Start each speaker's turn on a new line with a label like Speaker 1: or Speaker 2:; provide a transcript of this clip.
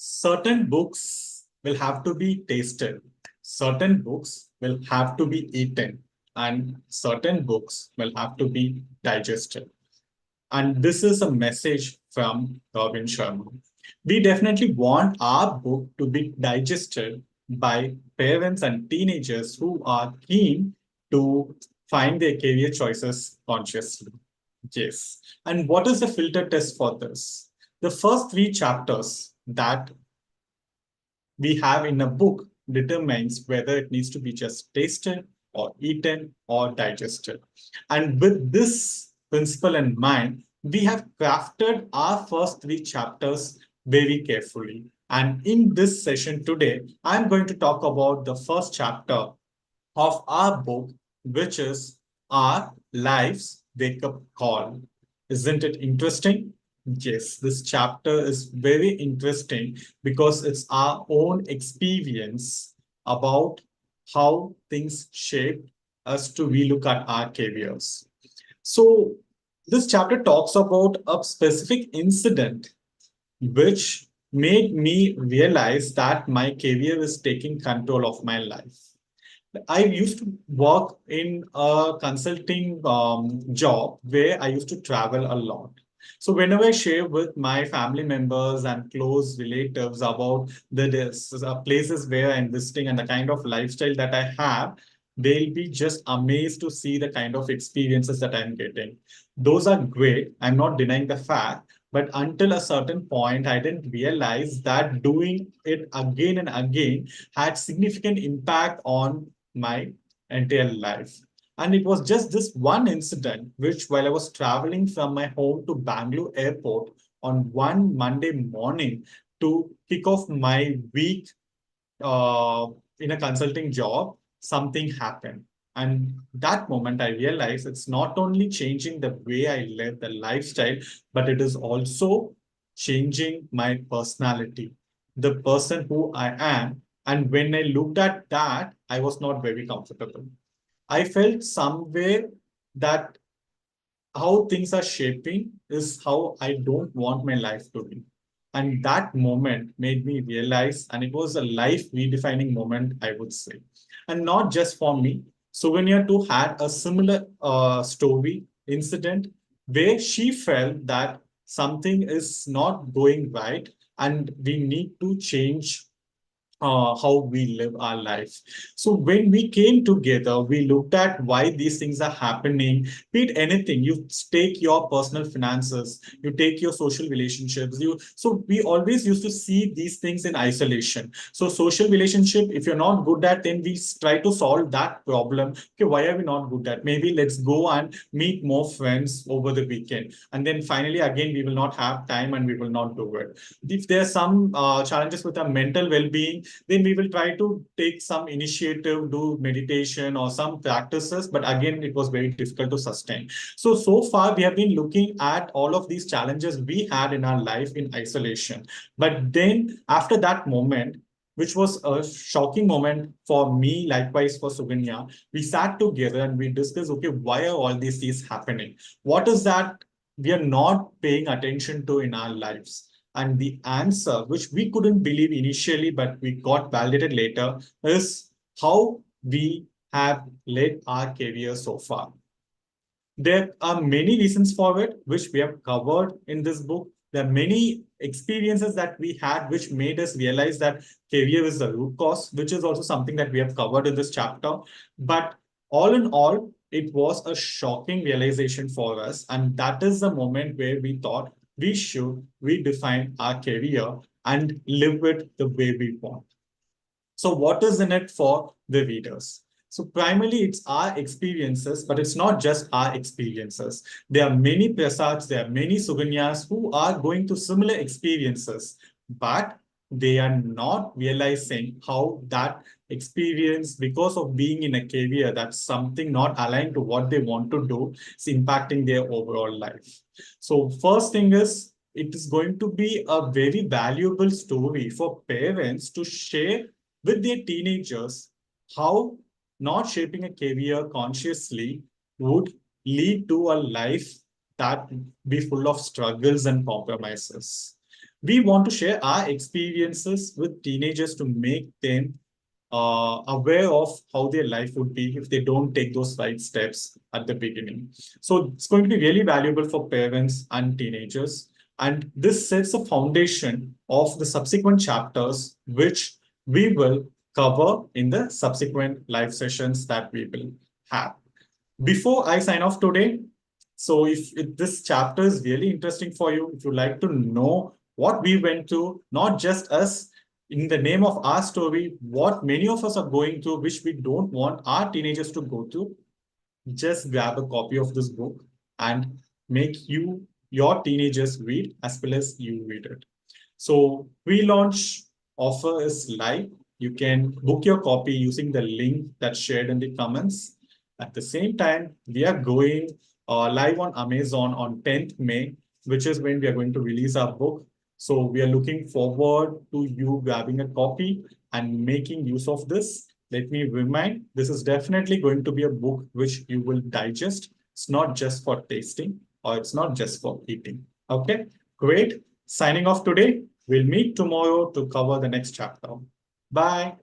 Speaker 1: Certain books will have to be tasted, certain books will have to be eaten, and certain books will have to be digested. And this is a message from Robin Sharma. We definitely want our book to be digested by parents and teenagers who are keen to find their career choices consciously. Yes. And what is the filter test for this? The first three chapters that we have in a book determines whether it needs to be just tasted or eaten or digested. And with this principle in mind, we have crafted our first three chapters very carefully. And in this session today, I'm going to talk about the first chapter of our book, which is Our Life's Wake Up Call. Isn't it interesting? Yes, this chapter is very interesting because it's our own experience about how things shape us to relook at our careers. So, this chapter talks about a specific incident which made me realize that my career is taking control of my life. I used to work in a consulting job where I used to travel a lot. So whenever I share with my family members and close relatives about the places where I'm visiting and the kind of lifestyle that I have, they'll be just amazed to see the kind of experiences that I'm getting. Those are great. I'm not denying the fact. But until a certain point, I didn't realize that doing it again and again had significant impact on my entire life. And it was just this one incident, which while I was traveling from my home to Bangalore airport on one Monday morning to kick off my week uh, in a consulting job, something happened. And that moment, I realized it's not only changing the way I live, the lifestyle, but it is also changing my personality, the person who I am. And when I looked at that, I was not very comfortable. I felt somewhere that how things are shaping is how I don't want my life to be. And that moment made me realize, and it was a life redefining moment, I would say. And not just for me. Suganya too had a similar story, incident, where she felt that something is not going right and we need to change how we live our life. So when we came together, we looked at why these things are happening. Be it anything, you take your personal finances, you take your social relationships. So we always used to see these things in isolation. So social relationship, if you're not good at, then we try to solve that problem. Okay, why are we not good at? Maybe let's go and meet more friends over the weekend, and then finally again we will not have time and we will not do it. If there are some challenges with our mental well-being, then we will try to take some initiative, do meditation or some practices, but again it was very difficult to sustain. So far we have been looking at all of these challenges we had in our life in isolation, but then after that moment, which was a shocking moment for me, likewise for Suganya, we sat together and we discussed, okay, why are all these things happening? What is that we are not paying attention to in our lives? And the answer, which we couldn't believe initially, but we got validated later, is how we have led our career so far. There are many reasons for it, which we have covered in this book. There are many experiences that we had, which made us realize that career is the root cause, which is also something that we have covered in this chapter. But all in all, it was a shocking realization for us. And that is the moment where we thought we should redefine our career and live it the way we want. So what is in it for the readers? So primarily it's our experiences, but it's not just our experiences. There are many Prasads, there are many Suganyas who are going through similar experiences, but they are not realizing how that experience, because of being in a career that's something not aligned to what they want to do, is impacting their overall life. So first thing is, it is going to be a very valuable story for parents to share with their teenagers how not shaping a career consciously would lead to a life that be full of struggles and compromises. We want to share our experiences with teenagers to make them aware of how their life would be if they don't take those right steps at the beginning. So it's going to be really valuable for parents and teenagers. And this sets a foundation of the subsequent chapters, which we will cover in the subsequent live sessions that we will have. Before I sign off today, so if this chapter is really interesting for you, if you like to know what we went through, not just us, in the name of our story, what many of us are going through, which we don't want our teenagers to go through, just grab a copy of this book and make your teenagers read as well as you read it. So pre-launch offer is live. You can book your copy using the link that's shared in the comments. At the same time, we are going live on Amazon on 10th May, which is when we are going to release our book. So we are looking forward to you grabbing a copy and making use of this. Let me remind, this is definitely going to be a book which you will digest. It's not just for tasting or it's not just for eating. Okay, great. Signing off today. We'll meet tomorrow to cover the next chapter. Bye.